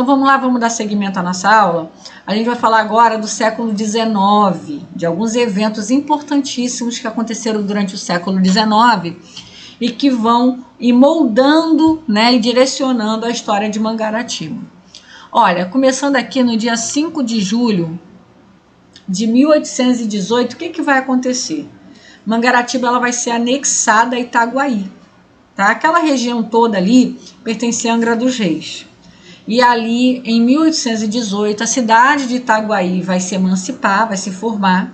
Então vamos lá, vamos dar seguimento à nossa aula. A gente vai falar agora do século XIX, de alguns eventos importantíssimos que aconteceram durante o século XIX e que vão ir moldando, né, e direcionando a história de Mangaratiba. Olha, começando aqui no dia 5 de julho de 1818, o que vai acontecer? Mangaratiba ela vai ser anexada a Itaguaí, tá? Aquela região toda ali pertencia a Angra dos Reis. E ali, em 1818, a cidade de Itaguaí vai se emancipar, vai se formar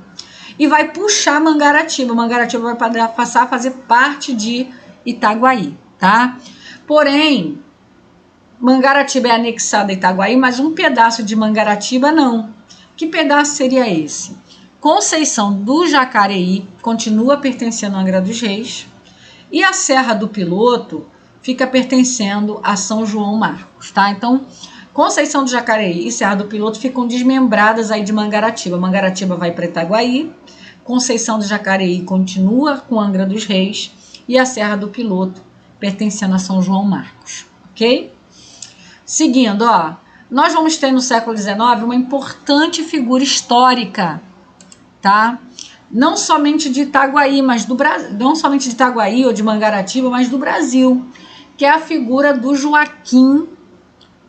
e vai puxar Mangaratiba. Mangaratiba vai passar a fazer parte de Itaguaí, tá? Porém, Mangaratiba é anexada a Itaguaí, mas um pedaço de Mangaratiba não. Que pedaço seria esse? Conceição do Jacareí continua pertencendo a Angra dos Reis e a Serra do Piloto fica pertencendo a São João Marcos, tá? Então, Conceição do Jacareí e Serra do Piloto ficam desmembradas aí de Mangaratiba. Mangaratiba vai para Itaguaí, Conceição do Jacareí continua com Angra dos Reis e a Serra do Piloto pertencendo a São João Marcos, ok? Seguindo, ó, nós vamos ter no século XIX uma importante figura histórica, tá? Não somente de Itaguaí, mas do Brasil, não somente de Itaguaí ou de Mangaratiba, mas do Brasil, que é a figura do Joaquim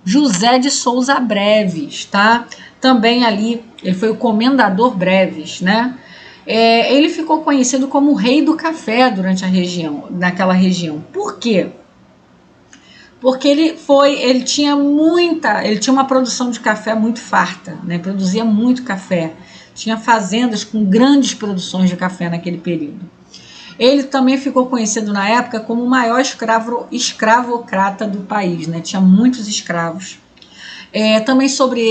José de Souza Breves, tá? Também ali, ele foi o comendador Breves, né? Ele ficou conhecido como o rei do café durante naquela região. Por quê? Porque ele tinha uma produção de café muito farta, né? Produzia muito café, tinha fazendas com grandes produções de café naquele período. Ele também ficou conhecido na época como o maior escravocrata do país, né? Tinha muitos escravos. Também sobre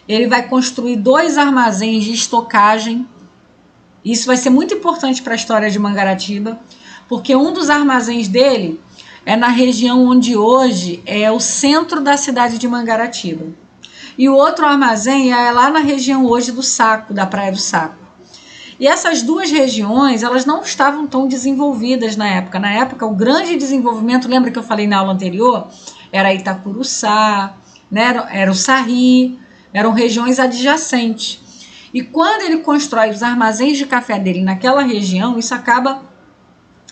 ele vai construir 2 armazéns de estocagem. Isso vai ser muito importante para a história de Mangaratiba, porque um dos armazéns dele é na região onde hoje é o centro da cidade de Mangaratiba. E o outro armazém é lá na região hoje do Saco, da Praia do Saco. E essas 2 regiões, elas não estavam tão desenvolvidas na época. Na época, o grande desenvolvimento, lembra que eu falei na aula anterior? Era Itacuruçá, né? Era o Sarri, eram regiões adjacentes. E quando ele constrói os armazéns de café dele naquela região, isso acaba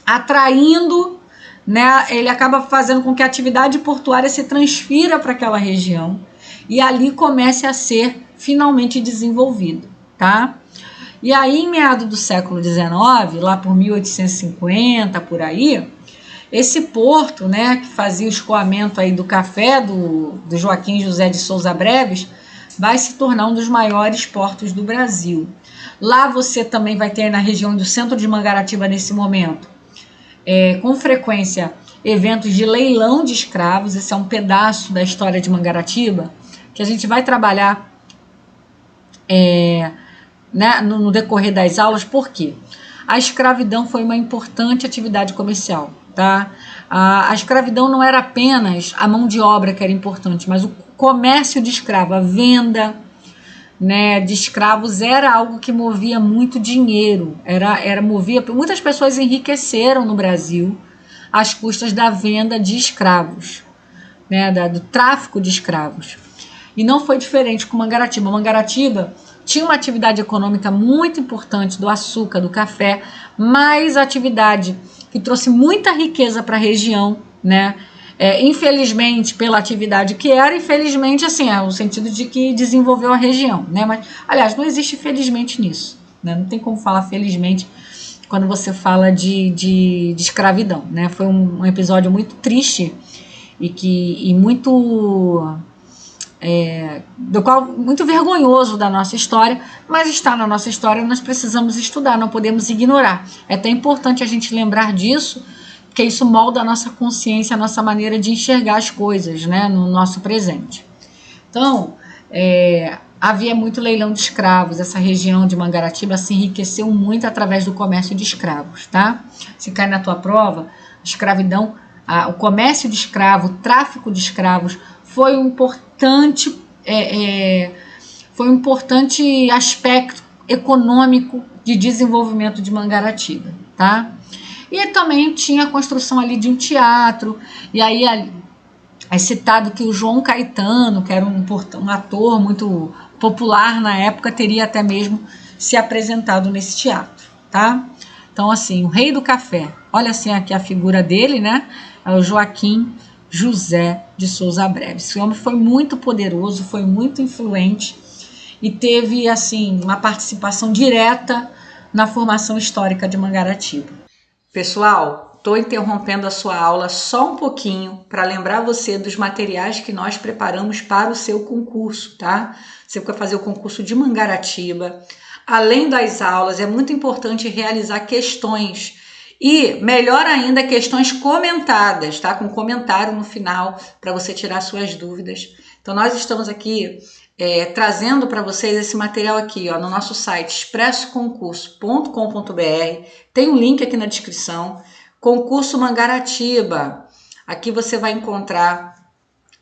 atraindo, né? Ele acaba fazendo com que a atividade portuária se transfira para aquela região e ali comece a ser finalmente desenvolvido, tá? E aí, em meados do século XIX, lá por 1850, por aí, esse porto, né, que fazia o escoamento aí do café do Joaquim José de Souza Breves, vai se tornar um dos maiores portos do Brasil. Lá você também vai ter na região do centro de Mangaratiba, nesse momento, com frequência, eventos de leilão de escravos. Esse é um pedaço da história de Mangaratiba que a gente vai trabalhar né, no decorrer das aulas. Por quê? A escravidão foi uma importante atividade comercial, tá? A escravidão não era apenas a mão de obra que era importante, mas o comércio de escravo, a venda, né, de escravos era algo que movia muito dinheiro, muitas pessoas enriqueceram no Brasil às custas da venda de escravos, né, do tráfico de escravos. E não foi diferente com Mangaratiba. Mangaratiba tinha uma atividade econômica muito importante do açúcar, do café, mas a atividade que trouxe muita riqueza para a região, né? Infelizmente, pela atividade que era, infelizmente, assim, no sentido de que desenvolveu a região, né? Mas, aliás, não existe felizmente nisso, né? Não tem como falar felizmente quando você fala de escravidão, né? Foi um episódio muito triste e muito... muito vergonhoso da nossa história, mas está na nossa história, nós precisamos estudar, não podemos ignorar. É até importante a gente lembrar disso, porque isso molda a nossa consciência, a nossa maneira de enxergar as coisas, né, no nosso presente. Então, havia muito leilão de escravos. Essa região de Mangaratiba se enriqueceu muito através do comércio de escravos, tá? Se cai na tua prova, escravidão, o comércio de escravos, o tráfico de escravos foi um importante aspecto econômico de desenvolvimento de Mangaratiba, tá? E também tinha a construção ali de um teatro, e aí É citado que o João Caetano, que era um ator muito popular na época, teria até mesmo se apresentado nesse teatro, tá? Então, assim, o rei do café. Olha assim aqui a figura dele, né? É o Joaquim José de Souza Breves. Esse homem foi muito poderoso, foi muito influente e teve, assim, uma participação direta na formação histórica de Mangaratiba. Pessoal, estou interrompendo a sua aula só um pouquinho para lembrar você dos materiais que nós preparamos para o seu concurso, tá? Você vai fazer o concurso de Mangaratiba. Além das aulas, é muito importante realizar questões e, melhor ainda, questões comentadas, tá? Com comentário no final para você tirar suas dúvidas. Então, nós estamos aqui trazendo para vocês esse material aqui, ó, no nosso site expressoconcurso.com.br. Tem um link aqui na descrição. Concurso Mangaratiba. Aqui você vai encontrar,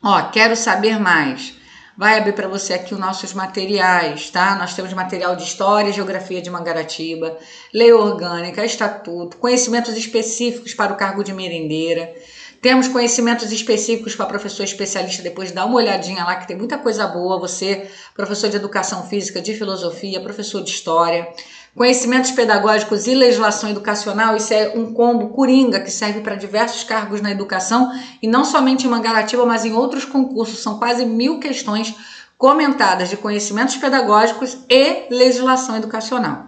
ó, quero saber mais. Vai abrir para você aqui os nossos materiais, tá? Nós temos material de História e Geografia de Mangaratiba, Lei Orgânica, Estatuto, conhecimentos específicos para o cargo de merendeira. Temos conhecimentos específicos para professor especialista, depois dá uma olhadinha lá que tem muita coisa boa. Você, professor de Educação Física, de Filosofia, professor de História. Conhecimentos pedagógicos e legislação educacional, isso é um combo coringa que serve para diversos cargos na educação e não somente em Mangaratiba, mas em outros concursos. São quase 1000 questões comentadas de conhecimentos pedagógicos e legislação educacional.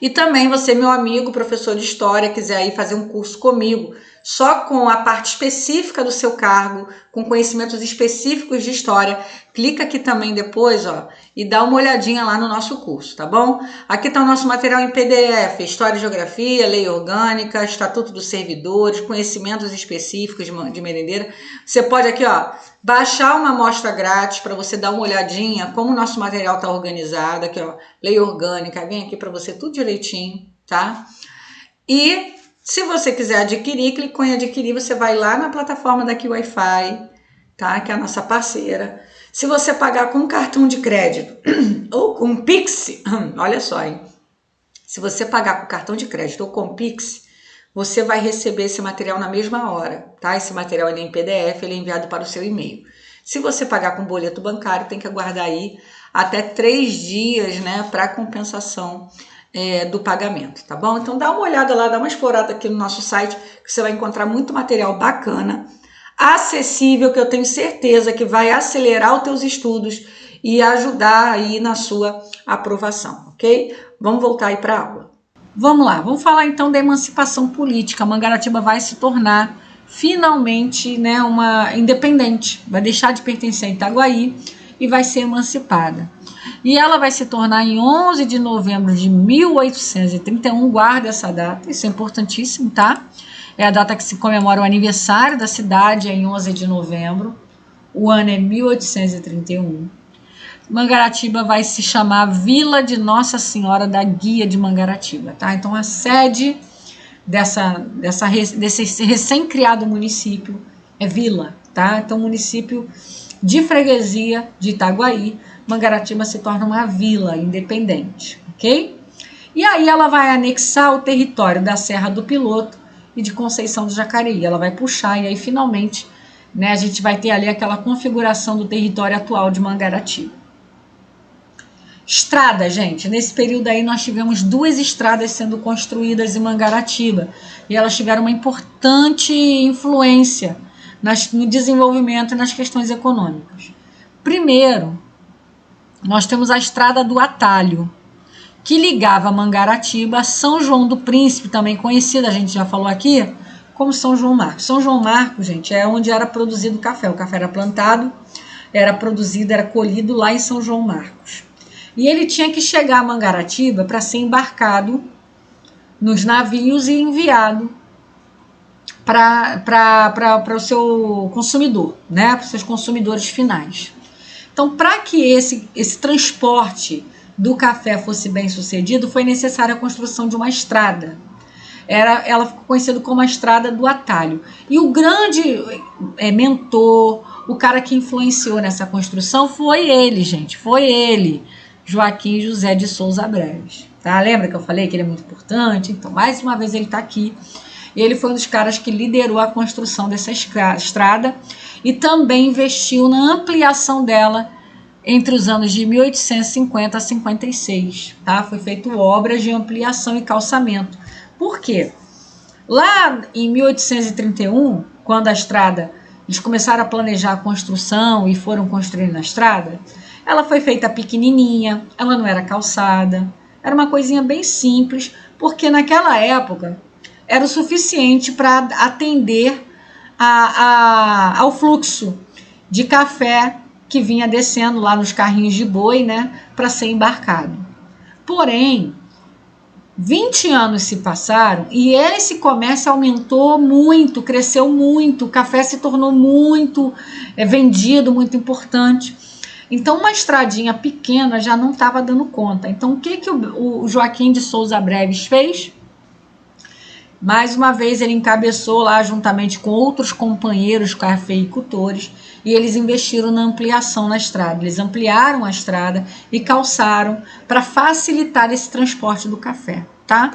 E também você, meu amigo, professor de História, quiser ir fazer um curso comigo, só com a parte específica do seu cargo, com conhecimentos específicos de História, clica aqui também depois, ó, e dá uma olhadinha lá no nosso curso, tá bom? Aqui está o nosso material em PDF, História e Geografia, Lei Orgânica, Estatuto dos Servidores, conhecimentos específicos de merendeira. Você pode aqui, ó, baixar uma amostra grátis para você dar uma olhadinha como o nosso material está organizado, aqui, ó, Lei Orgânica, vem aqui para você tudo direitinho, tá? E se você quiser adquirir, clicou em adquirir, você vai lá na plataforma daqui Wi-Fi, tá? Que é a nossa parceira. Se você pagar com cartão de crédito ou com Pix, olha só, hein? Se você pagar com cartão de crédito ou com Pix, você vai receber esse material na mesma hora, tá? Esse material ele é em PDF, ele é enviado para o seu e-mail. Se você pagar com boleto bancário, tem que aguardar aí até 3 dias, né, para compensação do pagamento, tá bom? Então dá uma olhada lá, dá uma explorada aqui no nosso site, que você vai encontrar muito material bacana, acessível, que eu tenho certeza que vai acelerar os teus estudos e ajudar aí na sua aprovação, ok? Vamos voltar aí para a aula. Vamos lá, vamos falar então da emancipação política. Mangaratiba vai se tornar finalmente, né, uma independente, vai deixar de pertencer a Itaguaí e vai ser emancipada. E ela vai se tornar em 11 de novembro de 1831, guarda essa data, isso é importantíssimo, tá? É a data que se comemora o aniversário da cidade, é em 11 de novembro, o ano é 1831. Mangaratiba vai se chamar Vila de Nossa Senhora da Guia de Mangaratiba, tá? Então a sede desse recém-criado município é Vila, tá? Então município de freguesia de Itaguaí, Mangaratiba se torna uma vila independente, ok? E aí ela vai anexar o território da Serra do Piloto e de Conceição do Jacareí. Ela vai puxar e aí finalmente, né, a gente vai ter ali aquela configuração do território atual de Mangaratiba. Estrada, gente, nesse período aí nós tivemos 2 estradas sendo construídas em Mangaratiba e elas tiveram uma importante influência no desenvolvimento e nas questões econômicas. Primeiro, nós temos a Estrada do Atalho, que ligava Mangaratiba a São João do Príncipe, também conhecida, a gente já falou aqui, como São João Marcos. São João Marcos, gente, é onde era produzido o café. O café era plantado, era produzido, era colhido lá em São João Marcos. E ele tinha que chegar a Mangaratiba para ser embarcado nos navios e enviado para o seu consumidor, né, para os seus consumidores finais. Então, para que esse transporte do café fosse bem sucedido, foi necessária a construção de uma estrada. Ela ficou conhecida como a Estrada do Atalho. E o grande mentor, o cara que influenciou nessa construção foi ele, gente. Foi ele, Joaquim José de Souza Breves. Tá? Lembra que eu falei que ele é muito importante? Então, mais uma vez ele está aqui. E ele foi um dos caras que liderou a construção dessa estrada e também investiu na ampliação dela entre os anos de 1850 a 56, tá? Foi feito obras de ampliação e calçamento. Por quê? Lá em 1831, quando a estrada, eles começaram a planejar a construção e foram construindo a estrada, ela foi feita pequenininha, ela não era calçada, era uma coisinha bem simples, porque naquela época era o suficiente para atender ao fluxo de café que vinha descendo lá nos carrinhos de boi, né, para ser embarcado. Porém, 20 anos se passaram e esse comércio aumentou muito, cresceu muito, o café se tornou muito vendido, muito importante. Então, uma estradinha pequena já não estava dando conta. Então, o que o Joaquim de Souza Breves fez? Mais uma vez, ele encabeçou lá, juntamente com outros companheiros cafeicultores, e eles investiram na ampliação na estrada. Eles ampliaram a estrada e calçaram para facilitar esse transporte do café, tá?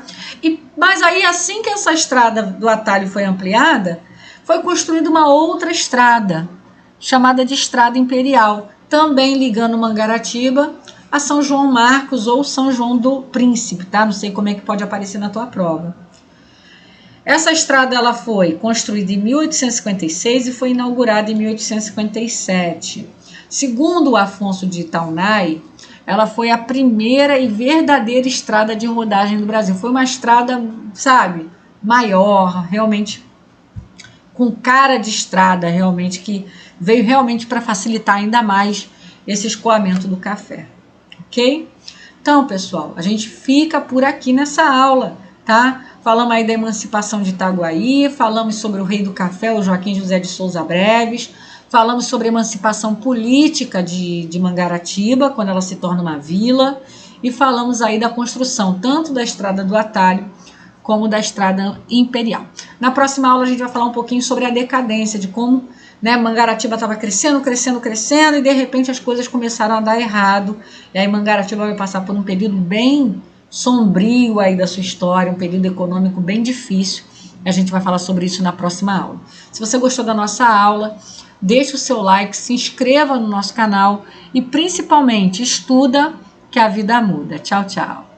Mas aí, assim que essa estrada do atalho foi ampliada, foi construída uma outra estrada, chamada de Estrada Imperial, também ligando Mangaratiba a São João Marcos ou São João do Príncipe, tá? Não sei como é que pode aparecer na tua prova. Essa estrada ela foi construída em 1856 e foi inaugurada em 1857. Segundo o Afonso de Itaunay, ela foi a primeira e verdadeira estrada de rodagem do Brasil. Foi uma estrada, sabe, maior, realmente com cara de estrada, realmente, que veio realmente para facilitar ainda mais esse escoamento do café, ok? Então, pessoal, a gente fica por aqui nessa aula, tá? Falamos aí da emancipação de Itaguaí, falamos sobre o rei do café, o Joaquim José de Souza Breves, falamos sobre a emancipação política de Mangaratiba, quando ela se torna uma vila, e falamos aí da construção tanto da Estrada do Atalho como da Estrada Imperial. Na próxima aula a gente vai falar um pouquinho sobre a decadência, de como, né, Mangaratiba estava crescendo, e de repente as coisas começaram a dar errado, e aí Mangaratiba vai passar por um período bem sombrio aí da sua história, um período econômico bem difícil. A gente vai falar sobre isso na próxima aula. Se você gostou da nossa aula, deixe o seu like, se inscreva no nosso canal e principalmente estuda que a vida muda. Tchau, tchau.